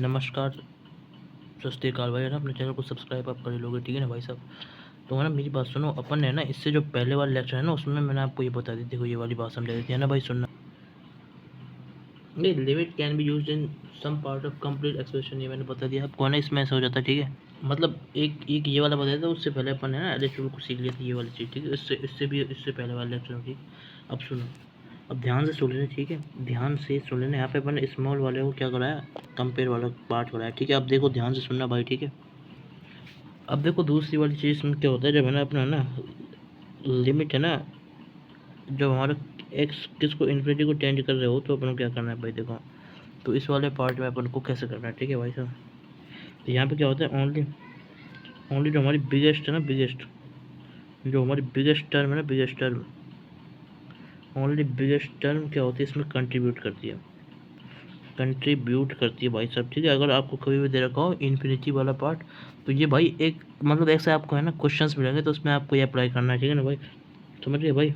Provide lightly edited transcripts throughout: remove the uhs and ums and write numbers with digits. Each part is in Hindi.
नमस्कार, सत श्री अकाल भाई, है ना। अपने चैनल को सब्सक्राइब आप कर ही लोगे, ठीक है ना भाई साहब। तो है ना, मेरी बात सुनो। अपन है ना, इससे जो पहले वाला लेक्चर है ना, उसमें मैंने आपको ये बता दी थी, ये वाली बात समझा दी थी, है ना भाई। सुनना, ये limit can be used in some part of complete expression, ये मैंने बता दिया आपको, है ना। इसमें ऐसा हो जाता है, ठीक है। मतलब एक एक ये वाला बताया था, उससे पहले अपन है ना एलएचओ को सीख लिया था, ये वाली चीज़, ठीक है। इससे पहले वाला लेक्चर, ठीक। अब सुनो, अब ध्यान से सुन लेना, ठीक है। ध्यान से सुन लेना। यहाँ पे अपन स्मॉल वाले को क्या कराया, कंपेयर वाला पार्ट कराया, ठीक है। अब देखो, ध्यान से सुनना भाई, ठीक है। अब देखो, दूसरी वाली चीज़ में क्या होता है, जब है ना अपना ना लिमिट है ना, जब हमारा एक्स किसको इन्फिनिटी को टेंड कर रहे हो, तो अपन को क्या करना है भाई, देखो। तो इस वाले पार्ट में अपन को कैसे करना है, ठीक है भाई साहब। तो यहाँ पे क्या होता है, ओनली ओनली जो हमारी बिगेस्ट है ना, जो हमारी बिगेस्ट टर्म है ना, biggest term, only biggest term क्या होती है, इसमें कंट्रीब्यूट करती है भाई साहब, ठीक है। अगर आपको कभी भी दे रखा हो इन्फिनिटी वाला पार्ट, तो ये भाई एक मतलब ऐसे आपको है ना क्वेश्चंस मिलेंगे, तो उसमें आपको ये अप्लाई करना है, ठीक है ना भाई। समझ गए भाई।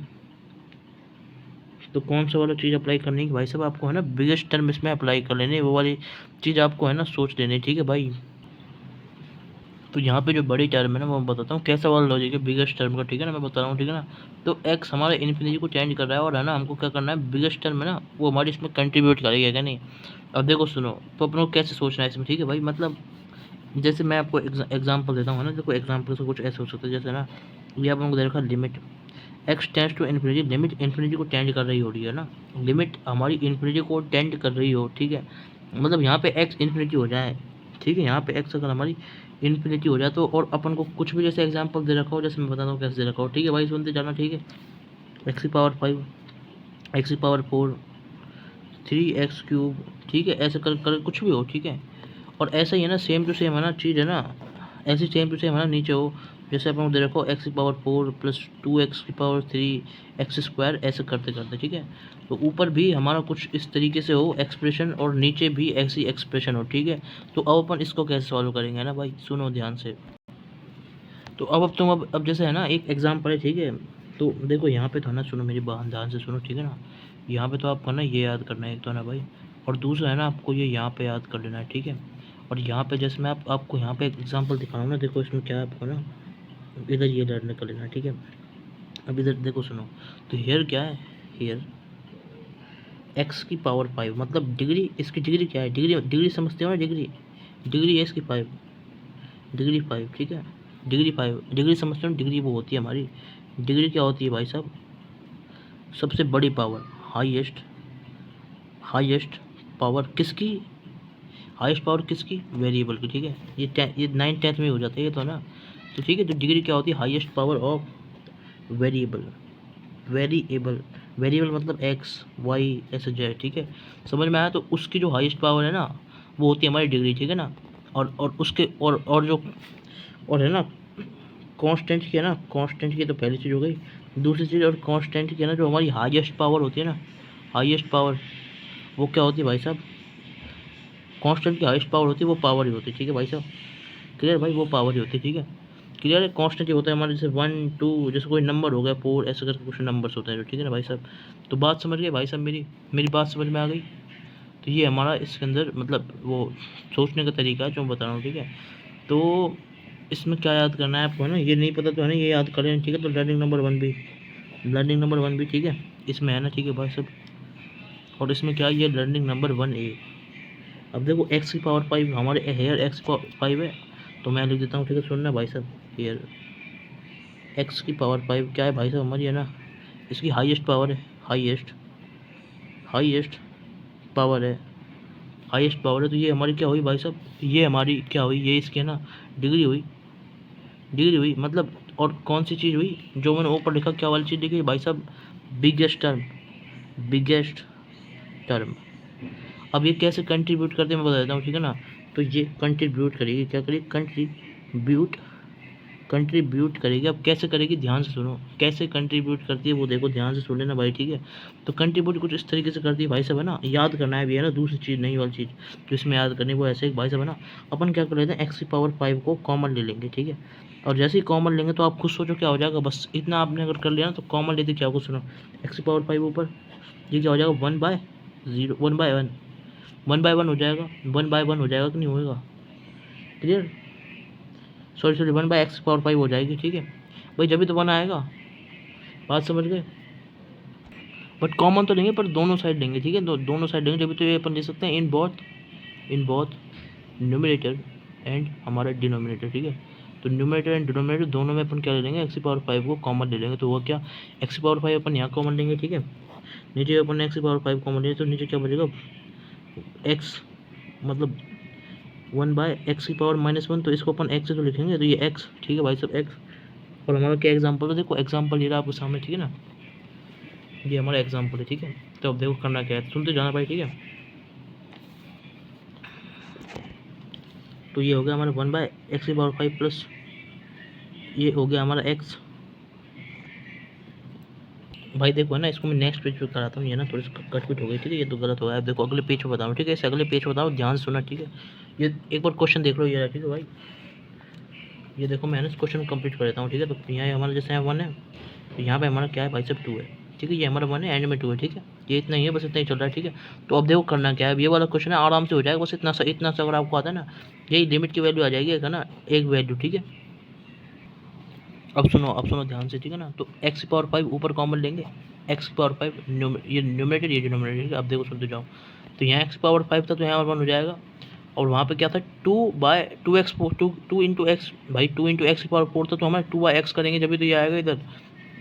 तो कौन सा वाला चीज़ अप्लाई करनी है भाई साहब, आपको है ना बिगेस्ट टर्म इसमें अप्लाई कर लेनी है, वो वाली चीज़ आपको है ना सोच लेनी है, ठीक है भाई। तो यहाँ पे जो बड़ी टर्म है ना, वो मैं बताता हूँ कैसा वाला लॉजिक है बिगेस्ट टर्म का, ठीक है ना, मैं बता रहा हूँ, ठीक है ना। तो एक्स हमारे इन्फिनिटी को चेंज कर रहा है, और है ना हमको क्या करना है, बिगेस्ट टर्म है ना वो हमारी इसमें कंट्रीब्यूट करेगा, क्या नहीं। अब देखो सुनो, तो अपन को कैसे सोचना है इसमें, ठीक है भाई। मतलब जैसे मैं आपको एग्जाम्पल देता हूँ ना, देखो एग्जाम्पल से कुछ ऐसे हो सकता है, जैसे ना ये अपन को दे रखा limit x tends to infinity, limit infinity को टेंड कर रही हो रही है ना, लिमिट हमारी इन्फिनिटी को टेंड कर रही हो, ठीक है। मतलब यहाँ पे एक्स इन्फिनिटी हो जाए, ठीक है। यहाँ पे एक्स अगर हमारी इन्फिनिटी हो जाए, तो और अपन को कुछ भी जैसे एग्जाम्पल दे रखा हो, जैसे मैं बताता हूँ कैसे दे रखा हो, ठीक है भाई, सुनते जाना, ठीक है। एक्स की पावर 5, एक्स की पावर 4, 3x क्यूब, ठीक है। ऐसे कर कुछ भी हो, ठीक है। और ऐसा ही है ना, सेम टू सेम है ना चीज़ है ना, ऐसी सेम टू सेम है ना नीचे हो, जैसे अपन दे रखो एक्स की पावर 4 प्लस 2x की पावर 3 एक्स स्क्वायर, ऐसे करते करते, ठीक है। तो ऊपर भी हमारा कुछ इस तरीके से हो एक्सप्रेशन, और नीचे भी ऐसी एक्सप्रेशन हो, ठीक है। तो अब अपन इसको कैसे सॉल्व करेंगे ना भाई, सुनो ध्यान से। तो अब तुम अब जैसे है ना एक एग्जाम्पल है, ठीक है। तो देखो यहाँ पे तो है ना, सुनो मेरी बात ध्यान से सुनो, ठीक है ना। यहाँ पे तो आपको ना ये याद करना है एक तो ना भाई, और दूसरा है ना आपको ये यहाँ पे याद कर लेना है, ठीक है। और यहाँ पे जैसे मैं आपको यहाँ पे एग्जांपल दिखा रहा हूँ ना, देखो इसमें क्या है, आपको ना इधर ये लर्न कर लेना है, ठीक है। अब इधर देखो सुनो, तो हेयर क्या है, हेयर एक्स की पावर 5, मतलब डिग्री, इसकी डिग्री क्या है, डिग्री डिग्री समझते हो ना, डिग्री डिग्री है इसकी 5, डिग्री 5, ठीक है। डिग्री 5, डिग्री समझते हो, डिग्री वो होती है हमारी, डिग्री क्या होती है भाई साहब, सबसे बड़ी पावर, हाईएस्ट हाईएस्ट पावर किसकी, हाईएस्ट पावर किसकी, वेरिएबल की, ठीक है। ये 9th 10th में हो जाता है ये तो ना। तो ठीक है, तो डिग्री क्या होती है, highest power of variable, variable variable मतलब एक्स वाई ऐसे जेड, ठीक है। समझ में आया। तो उसकी जो हाईएस्ट पावर है ना, वो होती है हमारी डिग्री, ठीक है ना। और उसके और जो और है ना कांस्टेंट की है ना, कांस्टेंट की तो पहली चीज़ हो गई। दूसरी चीज़ और कांस्टेंट की है ना, जो हमारी हाईएस्ट पावर होती है ना, हाईएस्ट पावर, वो क्या होती है भाई साहब, कांस्टेंट की हाईएस्ट पावर होती है, वो पावर ही होती है, ठीक है भाई साहब। क्लियर भाई, वो पावर ही होती है, ठीक है। क्लियर है। कांस्टेंट ही होता है हमारे, जैसे 1 2, जैसे कोई नंबर हो गया 4, ऐसे करके कुछ नंबर्स होते हैं जो, ठीक है ना भाई साहब। तो बात समझ गए भाई साहब, मेरी मेरी बात समझ में आ गई। तो ये हमारा इसके अंदर मतलब वो सोचने का तरीका है जो मैं बता रहा हूँ, ठीक है। तो इसमें क्या याद करना है आपको, है ना, ये नहीं पता तो है ना, ये याद करें, ठीक है। तो लर्निंग नंबर 1 भी ठीक है इसमें, है ना, ठीक है भाई साहब। और इसमें क्या, ये लर्निंग नंबर 1A। अब देखो एक्स की पावर 5 हमारे हेयर एक्स की पावर 5 है, तो मैं लिख देता हूँ, ठीक है, सुनना भाई साहब। हेयर एक्स की पावर 5 क्या है भाई साहब हमारी, है ना, इसकी हाईएस्ट पावर है, हाईएस्ट पावर है, हाईएस्ट पावर है। तो ये हमारी क्या हुई भाई साहब, ये हमारी क्या हुई, ये इसकी है ना डिग्री हुई, डिग्री हुई मतलब। और कौन सी चीज़ हुई, जो मैंने ऊपर लिखा क्या वाली चीज़ लिखी भाई साहब, बिगेस्ट टर्म, बिगेस्ट टर्म। अब ये कैसे कंट्रीब्यूट करते हैं मैं बता देता हूँ, ठीक है ना। तो ये कंट्रीब्यूट करेगी, क्या करेगी, कंट्रीब्यूट करेगी। अब कैसे करेगी, ध्यान से सुनो, कैसे कंट्रीब्यूट करती है वो देखो, ध्यान से सुन लेना भाई, ठीक है। तो कंट्रीब्यूट कुछ इस तरीके से करती है भाई साहब, है ना, याद करना है भी, है ना। दूसरी चीज़ नहीं वाली चीज़ जो इसमें याद करनी, वो ऐसे भाई साहब, है ना। अपन क्या कर लेते हैं, एक्स की पावर 5 को कॉमन ले लेंगे, ठीक है। और जैसे ही कॉमन लेंगे तो आप खुद सोचो क्या हो जाएगा, बस इतना आपने अगर कर लिया ना, तो कॉमन लेते क्या होगा, सुनो, एक्स की पावर 5 ऊपर, ये क्या हो जाएगा, 1/0, 1/1, 1/1 हो जाएगा, 1/1 हो जाएगा कि नहीं होएगा, क्लियर। सॉरी 1/x⁵ हो जाएगी, ठीक है भाई, जब भी तो 1 आएगा, बात समझ गए। बट कॉमन तो लेंगे, पर दोनों साइड लेंगे, ठीक है, दोनों साइड लेंगे, जब भी तो ये अपन ले सकते हैं इन बोथ न्यूमरेटर एंड हमारा डिनोमिनेटर, ठीक है। तो न्यूमरेटर एंड डिनोमिनेटर दोनों में अपन क्या ले लेंगे, x⁵ को कॉमन ले लेंगे। तो वो क्या, x⁵ अपन यहाँ कॉमन लेंगे, ठीक है। नीचे अपन x⁵ कॉमन लेंगे तो नीचे क्या बचेगा, x मतलब 1/x⁻−1, तो इसको अपन x से तो लिखेंगे, तो ये x, ठीक है भाई सब x। और हमारा क्या एग्जाम्पल है, देखो एग्जाम्पल ये रहा आपके सामने, ठीक है ना, ये हमारा एग्जाम्पल है, ठीक है। तो अब देखो करना क्या है, सुनते जाना भाई, ठीक है। तो ये हो गया हमारा 1/x⁵ प्लस ये हो गया हमारा x। भाई देखो है ना, इसको मैं नेक्स्ट पेज पे कराता हूँ, ये ना थोड़ी सी कटपिट हो गई, ठीक है, ये तो गलत हो गया। अब देखो अगले पेज पे बताऊँ, ठीक है, इसे अगले पेज पे बताओ, ध्यान से सुना, ठीक है। ये एक बार क्वेश्चन देख लो, ये ठीक है भाई, ये देखो मैं ना इस क्वेश्चन कंप्लीट कर देता हूँ, ठीक है। तो यहाँ हमारा जैसे 1 है, तो यहाँ पे हमारा क्या है भाई सब 2 है, ठीक है, ये हमारा 1 है, एंड में 2 है, ठीक है, ये इतना ही है, बस इतना ही चल रहा है, ठीक है। तो अब देखो करना क्या है, ये वाला क्वेश्चन है, आराम से हो जाएगा, बस इतना सा अगर आपको आता है ना, यही लिमिट की वैल्यू आ जाएगी, है ना, एक वैल्यू, ठीक है। अब सुनो ध्यान से, ठीक है ना। तो x⁵ ऊपर कॉमन लेंगे, x⁵ ये न्यूमरेटर ये डिनोमिनेटर, ठीक है। अब देखो सुनते जाओ, तो यहाँ x⁵ था, तो यहाँ 1 हो जाएगा, और वहाँ पे क्या था 2/2x 2 इंटू एक्स भाई, 2 इंटू x⁴ था, तो हमारे 2/x करेंगे जब भी तो ये आएगा इधर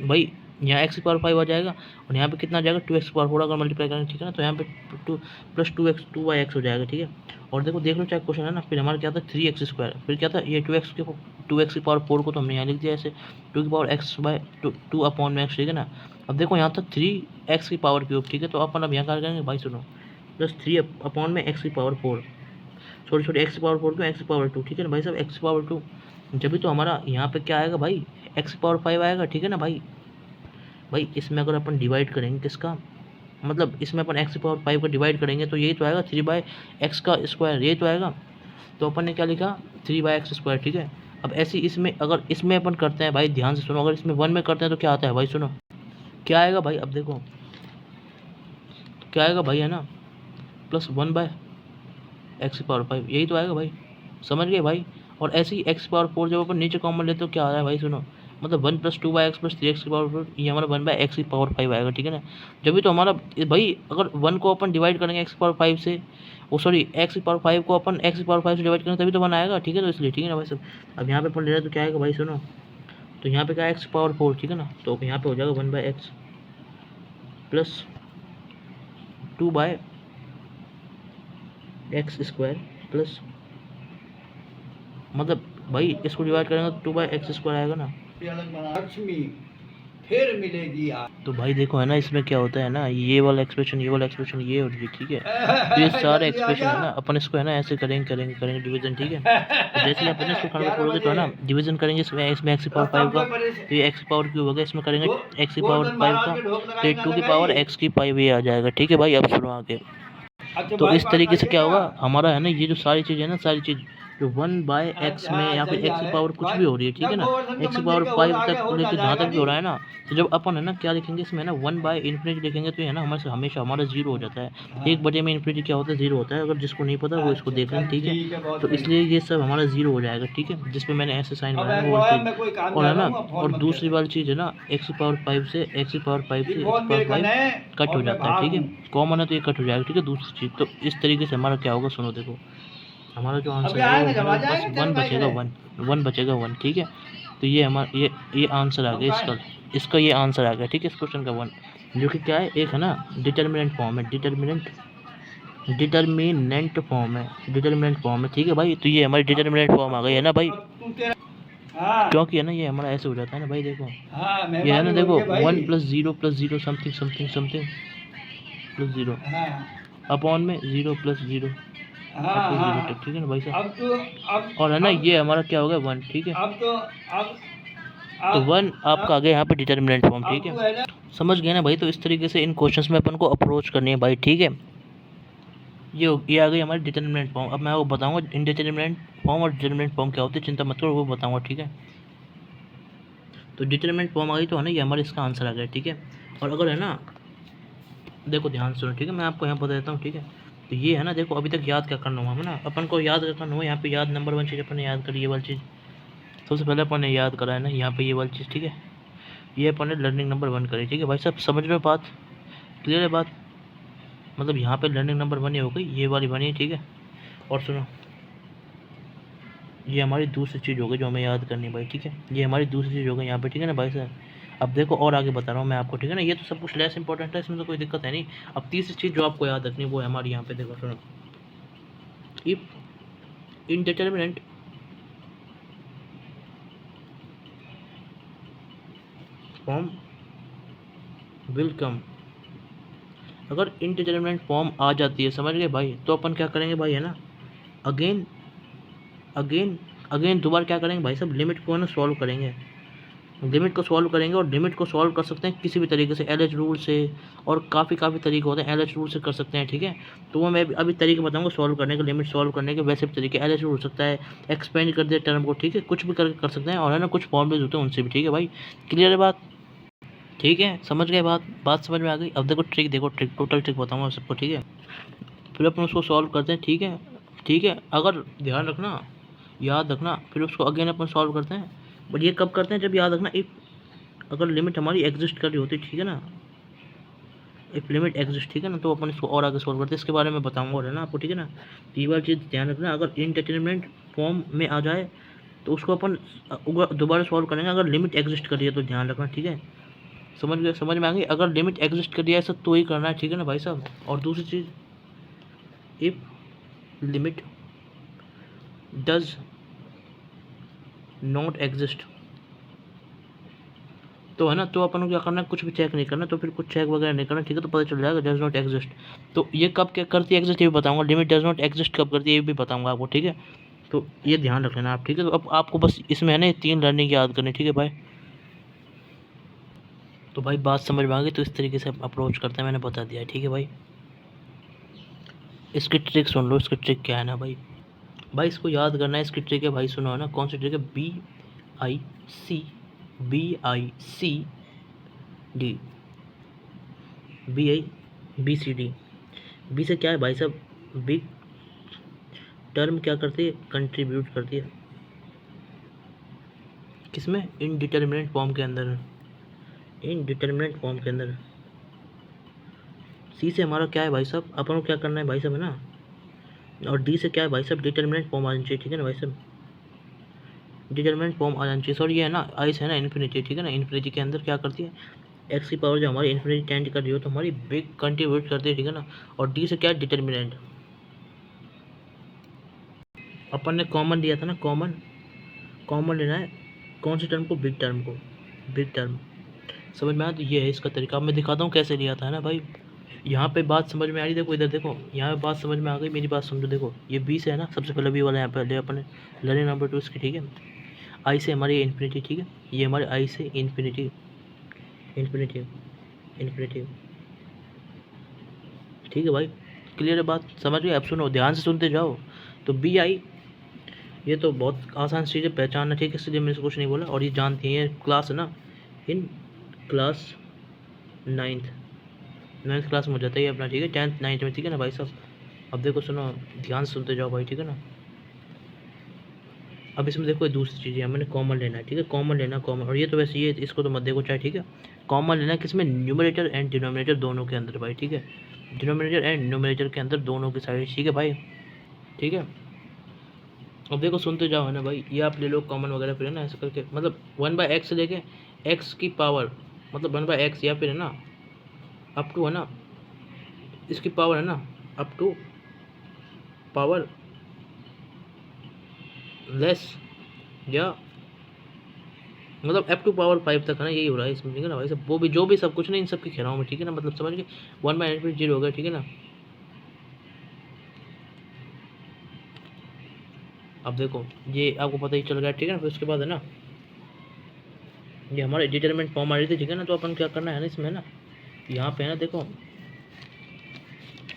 भाई, यहाँ x⁵ आ जाएगा, और यहाँ पे कितना आ जाएगा 2x⁴ अगर मल्टीप्लाई करेंगे, ठीक है ना। तो यहाँ पे 2 प्लस 2x हो जाएगा, ठीक है। और देख लो चाहे क्वेश्चन है ना, फिर हमारा क्या था 3x², फिर क्या था ये 2x⁴ को तो हमने यहाँ लिख दिया ऐसे 2x/2 ठीक है ना। अब देखो यहाँ था 3x⁴, ठीक है। तो अपन अब यहाँ क्या करेंगे भाई, सुनो, प्लस 3/x⁴, छोटे x⁴ क्यों x⁴2, ठीक है ना भाई साहब, x⁴2 जब भी तो हमारा यहाँ पे क्या आएगा भाई, x⁵ आएगा, ठीक है ना भाई। इसमें अगर अपन डिवाइड करेंगे किसका, मतलब इसमें अपन x⁵ का डिवाइड करेंगे तो यही तो आएगा 3/x², यही तो आएगा। तो अपन ने क्या लिखा 3/x², ठीक है। अब ऐसे इसमें अगर इसमें अपन करते हैं भाई, ध्यान से सुनो, अगर इसमें 1 में करते हैं तो क्या आता है भाई, सुनो क्या आएगा भाई, अब देखो क्या आएगा भाई, है ना, प्लस 1/x⁵, यही तो आएगा भाई, समझ गए भाई। और ऐसे ही x⁴ जब अपन नीचे कॉमन लेते तो क्या आ रहा है भाई, सुनो, मतलब 1 + 2/x + 3x⁴, ये हमारा 1/x⁵ आएगा, ठीक है ना। जब भी तो हमारा भाई अगर 1 को अपन डिवाइड करेंगे x⁵ से, सॉरी x⁵ को अपन x⁵ से डिवाइड करेंगे तभी तो 1 आएगा, ठीक है। तो इसलिए ठीक है ना भाई सब। अब यहाँ पे अपन ले रहे हैं तो क्या आएगा भाई, सुनो, तो यहाँ पे क्या है x⁴, ठीक है ना। तो यहाँ पे हो जाएगा 1/x + 2/x² प्लस, मतलब भाई इसको डिवाइड करेंगे तो 2/x² आएगा ना। लक्ष्मी फिर मिलेगी यार। तो भाई देखो है ना, इसमें क्या होता है ना, ये वाला एक्सप्रेशन ये हो रही है, ठीक है। तो ये सारे एक्सप्रेशन है ना, अपन इसको है ना ऐसे करेंगे डिवीजन, ठीक है। तो जैसे अपन इसको करना करोगे तो है ना डिवीजन करेंगे, इसमें x⁵ का, तो ये x⁴ हो गया, इसमें करेंगे x⁵ का, तो ये 2x ये आ जाएगा, ठीक है भाई। अब सुनो आगे, तो इस तरीके से क्या होगा हमारा है ना, ये जो सारी चीज़ है ना, सारी चीज़ जो 1/x में या फिर x⁴ कुछ भी हो रही है, ठीक है ना, x⁵ तक लेके जहाँ तक भी हो रहा है ना, तो जब अपन है ना क्या लिखेंगे इसमें ना 1/∞ लिखेंगे तो है ना हमारे हमेशा हमारा 0 हो जाता है। 1/∞ क्या होता है, 0 होता है। अगर जिसको नहीं पता वो इसको देख लें, ठीक है। तो इसलिए ये सब हमारा 0 हो जाएगा, ठीक है, जिसपे मैंने ऐसे साइन बनाया वो चीज़। और है ना, और दूसरी वाली चीज़ है ना, x⁵ से कट हो जाता है, ठीक है, कॉमन है तो ये कट हो जाएगा, ठीक है। दूसरी चीज़ तो इस तरीके से हमारा क्या होगा, सुनो देखो, हमारा जो आंसर है वो बस 1 बचेगा, 1 बचेगा 1, ठीक है। तो ये हमारा ये आंसर आ गया इसका ये आंसर आ गया, ठीक है, इस क्वेश्चन का 1, जो कि क्या है, एक है ना डिटर्मिनेंट फॉर्म है, डिटर्मिनेंट फॉर्म है, ठीक है भाई। तो ये हमारी डिटर्मिनेंट फॉर्म आ गई है ना भाई, क्योंकि है ना ये हमारा ऐसे हो जाता है ना भाई, देखो ये है ना, देखो 1 + 0 + 0 समथिंग + 0 अपॉन में 0 + 0 तक, ठीक है ना भाई साहब। और है ना ये हमारा क्या हो गया 1, ठीक है। तो 1 आपका आ गया यहाँ पे डिटर्मिनेंट फॉर्म, ठीक है, समझ गए ना भाई। तो इस तरीके से इन क्वेश्चंस में अपन को अप्रोच करनी है भाई, ठीक है। ये आ गई हमारी डिटर्मिनेंट फॉर्म। अब मैं आपको बताऊंगा इनडिटर्मिनेंट फॉर्म और डिटर्मिनेंट फॉर्म क्या होती है, चिंता मत करो, वो बताऊंगा, ठीक है। तो डिटर्मिनेंट फॉर्म आ गई तो है ना ये हमारा इसका आंसर आ गया, ठीक है। और अगर है ना देखो ध्यान सुनो, ठीक है, मैं आपको यहाँ बता देता हूँ, ठीक है। तो ये है ना, देखो अभी तक याद क्या करना हुआ हमें ना, अपन को याद क्या करना हुआ, यहाँ पे याद नंबर 1 चीज़ अपन ने याद करी, ये वाली चीज़ सबसे पहले अपन ने याद करा है ना, यहाँ पे ये वाली चीज़, ठीक है, ये अपन ने लर्निंग नंबर 1 करी, ठीक है भाई साहब, समझ रहे हो बात, क्लियर है बात, मतलब यहाँ पे लर्निंग नंबर 1 ये हो गई, ये वाली बनी, ठीक है। और सुनो, ये हमारी दूसरी चीज़ हो गई जो हमें याद करनी है भाई, ठीक है, ये हमारी दूसरी चीज़ हो गई यहाँ पे, ठीक है ना भाई साहब। अब देखो और आगे बता रहा हूँ मैं आपको, ठीक है ना, ये तो सब कुछ लेस इंपॉर्टेंट है, इसमें तो कोई दिक्कत है नहीं। अब तीसरी चीज़ जो आपको याद रखनी है वो है हमारी यहाँ पे, देखो सुनो, if indeterminate form will come, अगर इनडिटर्मिनेंट फॉर्म आ जाती है, समझ गए भाई, तो अपन क्या करेंगे भाई, है ना, अगेन अगेन अगेन दोबारा क्या करेंगे भाई साहब, लिमिट को है ना सॉल्व करेंगे, लिमिट को सॉल्व करेंगे। और लिमिट को सॉल्व कर सकते हैं किसी भी तरीके से, एलएच रूल से, और काफ़ी तरीके होते हैं, एलएच रूल से कर सकते हैं, ठीक है। तो वो मैं अभी तरीके बताऊंगा सॉल्व करने के, लिमिट सॉल्व करने के वैसे भी तरीके, एलएच रूल हो सकता है, एक्सपेंड कर दे टर्म को, ठीक है, कुछ भी कर सकते हैं, और है ना कुछ फॉर्मूलेज होते हैं उनसे भी, ठीक है भाई, क्लियर है बात, ठीक है, समझ गए बात समझ में आ गई। अब देखो ट्रिक, देखो ट्रिक, टोटल ट्रिक बताऊंगा सबको, ठीक है, फिर अपन उसको सॉल्व करते हैं, ठीक है, ठीक है, अगर ध्यान रखना, याद रखना, फिर उसको अगेन अपन सॉल्व करते हैं, बट ये कब करते हैं, जब याद रखना, इफ अगर लिमिट हमारी एग्जिस्ट कर रही होती है, ठीक है ना, इफ लिमिट एग्जिस्ट, ठीक है ना, तो अपन इसको और आगे सॉल्व करते हैं, इसके बारे में बताऊंगा और है ना आपको, ठीक है ना। तो ये वाली चीज़ ध्यान रखना, अगर इनडिटरमिनेट फॉर्म में आ जाए तो उसको अपन दोबारा सॉल्व करेंगे, अगर लिमिट एग्जिस्ट कर रही है तो ध्यान रखना, ठीक है, समझ गए, समझ में आ गई, अगर लिमिट एग्जिस्ट कर रही है ऐसा तो ही करना है, ठीक है ना भाई साहब। और दूसरी चीज़, if limit does not exist, तो है ना, तो अपन को क्या करना है, कुछ भी चेक नहीं करना, तो फिर कुछ चेक वगैरह नहीं करना, ठीक है, तो पता चल जाएगा डज नॉट एग्जिस्ट। तो ये कब क्या करती है एग्जिस्ट, ये भी बताऊंगा, लिमिट डज नॉट एग्जिस्ट कब करती है ये भी बताऊंगा आपको, ठीक है, तो ये ध्यान रख लेना आप, ठीक है। तो अब आपको बस इसमें है ना 3 लर्निंग याद करनी, ठीक है भाई। तो भाई बात समझ में आ गई, तो इस तरीके से अप्रोच करते हैं, मैंने बता दिया है, ठीक है भाई। इसकी ट्रिक सुन लो, इसकी ट्रिक क्या है ना भाई, भाई इसको याद करना है, इसकी ट्रिक है भाई, सुनो है ना, कौन सी ट्रिक है, BICD, BIBCD, बी से क्या है भाई साहब, बिग टर्म क्या करती है, कंट्रीब्यूट करती है, किसमें, इनडिटर्मिनेट फॉर्म के अंदर, इनडिटर्मिनेट फॉर्म के अंदर। सी से हमारा क्या है भाई साहब, अपन को क्या करना है भाई साहब, है ना, और डी से क्या है भाई साहब, डिटर्मिनेट फॉर्म आ जानी चाहिए, ठीक है ना भाई साहब, डिटर्मिनेट फॉर्म आ जानी चाहिए। सॉरी ये है ना, आई से है ना इन्फिनिटी, ठीक है ना, इन्फिनिटी के अंदर क्या करती है, एक्स की पावर जो हमारी इन्फिनिटी टेंड कर रही हो तो हमारी बिग कंट्रीब्यूट करती है, ठीक है ना। और डी से क्या है, डिटर्मिनेंट, अपन ने कॉमन लिया था ना, कॉमन लेना है, कौन सी टर्म को, बिग टर्म को, बिग टर्म, समझ में आया। तो ये है इसका तरीका, अब मैं दिखाता हूँ कैसे लिया था, है ना भाई। यहाँ पे बात समझ में आ रही, देखो इधर देखो, यहाँ पे बात समझ में आ गई, मेरी बात समझो, देखो ये बी से है ना, सबसे पहले बी वाला यहाँ पे ले अपने लर्निंग नंबर 2 इसकी, ठीक है, आई से हमारी इन्फिनिटी, ठीक है, ये हमारे आई से इन्फिनिटी, इन्फिनिटी, इन्फिनिटी, ठीक है भाई, क्लियर है बात, समझ गए। अब सुनो, ध्यान से सुनते जाओ। तो बी आई, ये तो बहुत आसान चीज़ है पहचानना, ठीक है, इसलिए मैंने कुछ नहीं बोला, और ये जानती हैं, क्लास है ना, इन क्लास 9th क्लास में हो जाता है ये अपना, ठीक है, 10th 9th में, ठीक है ना भाई साहब। अब देखो सुनो, ध्यान से सुनते जाओ भाई, ठीक है ना। अब इसमें देखो दूसरी चीज़ है, मैंने कॉमन लेना है, ठीक है, कॉमन लेना, कॉमन, और ये तो वैसे ये इसको तो मत देखो चाहे, ठीक है, कॉमन लेना है किसमें, न्यूमरेटर एंड डिनोमिनेटर दोनों के अंदर भाई, ठीक है, डिनोमिनेटर एंड न्यूमरेटर के अंदर दोनों की साइड, ठीक है भाई, ठीक है। अब देखो सुनते जाओ, है ना भाई, ये आप ले लो कॉमन वगैरह, फिर है ना ऐसे करके, मतलब 1/x से लेके x की पावर, मतलब 1/x, या फिर है ना अप टू, है ना इसकी पावर, है ना अप टू पावर लेस, या मतलब अप टू पावर 5 तक, है ना, यही हो रहा है इसमें, ठीक है ना भाई सब, वो भी जो भी सब कुछ नहीं, इन सब की कह रहा हूँ मैं, ठीक है ना, मतलब समझ के 1/0 हो गया, ठीक है ना। अब देखो ये आपको पता ही चल गया, ठीक है ना। फिर उसके बाद है ना, ये हमारे डिटरमिनेंट फॉर्म आ रही थी, ठीक है ना, तो अपन क्या करना है ना इसमें, ना यहाँ पे है ना, देखो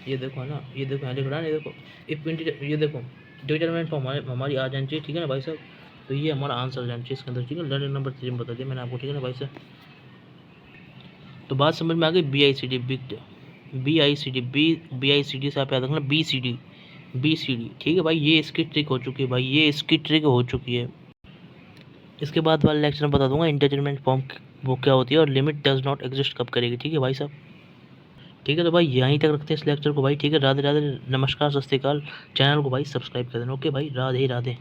ये देखो, है ना, ये देखो यहाँ लिख रहा है, ये देखो इफ, ये देखो डिटरमिनेंट फॉर्म हमारी आ जानी चाहिए, ठीक है ना भाई साहब। तो ये हमारा आंसर आ जाना चाहिए इसके अंदर, ठीक है, लर्निंग नंबर 3 में बता दिया मैंने आपको, ठीक है ना भाई साहब। तो बात समझ में आ गई, BICD, बिग BICD से आप याद रखना BCD, ठीक है भाई। ये इसकी ट्रिक हो चुकी है भाई, ये इसकी ट्रिक हो चुकी है। इसके बाद वाले लेक्चर में बता दूंगा इंटरचेंजमेंट फॉर्म वो क्या होती है और लिमिट डज नॉट एग्जिस्ट कब करेगी, ठीक है भाई साहब। ठीक है, तो भाई यहीं तक रखते हैं इस लेक्चर को भाई, ठीक है। राधे राधे, नमस्कार, सत श्री अकाल। चैनल को भाई सब्सक्राइब कर देना, ओके भाई, राधे राधे।